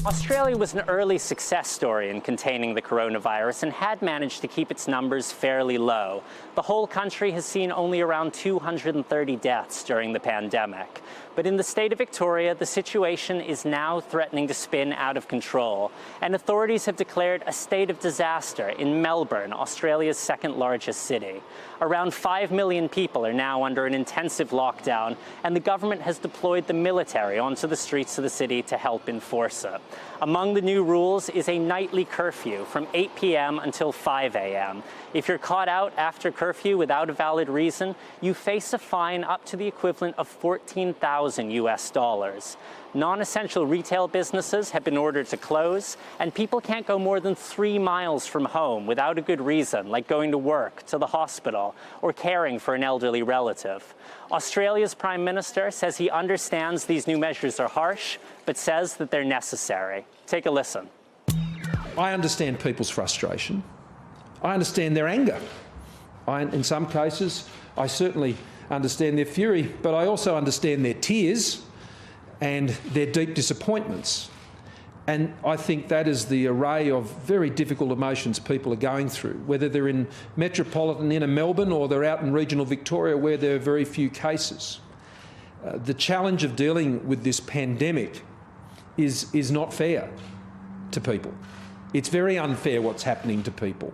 Australia was an early success story in containing the coronavirus and had managed to keep its numbers fairly low. The whole country has seen only around 230 deaths during the pandemic. But in the state of Victoria, the situation is now threatening to spin out of control, and authorities have declared a state of disaster in Melbourne, Australia's second largest city. Around 5 million people are now under an intensive lockdown, and the government has deployed the military onto the streets of the city to help enforce it. Among the new rules is a nightly curfew from 8 p.m. until 5 a.m. If you're caught out after curfew without a valid reason, you face a fine up to the equivalent of $14,000. Non-essential retail businesses have been ordered to close, and people can't go more than 3 miles from home without a good reason, like going to work, to the hospital, or caring for an elderly relative. Australia's Prime Minister says he understands these new measures are harsh, but says that they're necessary. Take a listen. I understand people's frustration. I understand their anger. In some cases, I certainly understand their fury, but I also understand their tears and their deep disappointments. And I think that is the array of very difficult emotions people are going through, whether they're in metropolitan inner Melbourne or they're out in regional Victoria where there are very few cases. The challenge of dealing with this pandemic is not fair to people. It's very unfair what's happening to people.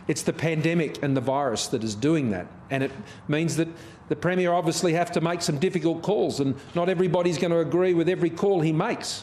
It's the pandemic and the virus that is doing that, and it means that the Premier obviously have to make some difficult calls, and not everybody's going to agree with every call he makes.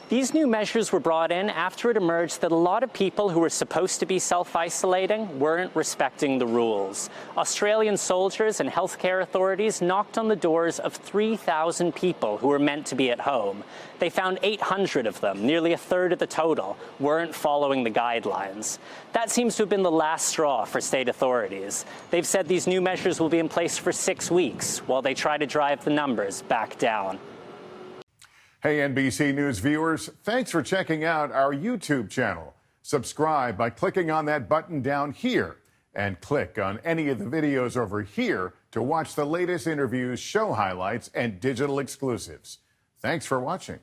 These new measures were brought in after it emerged that a lot of people who were supposed to be self-isolating weren't respecting the rules. Australian soldiers and healthcare authorities knocked on the doors of 3,000 people who were meant to be at home. They found 800 of them, nearly a third of the total, weren't following the guidelines. That seems to have been the last straw for state authorities. They've said these new measures will be in place for 6 weeks while they try to drive the numbers back down. Hey, NBC News viewers, thanks for checking out our YouTube channel. Subscribe by clicking on that button down here and click on any of the videos over here to watch the latest interviews, show highlights, and digital exclusives. Thanks for watching.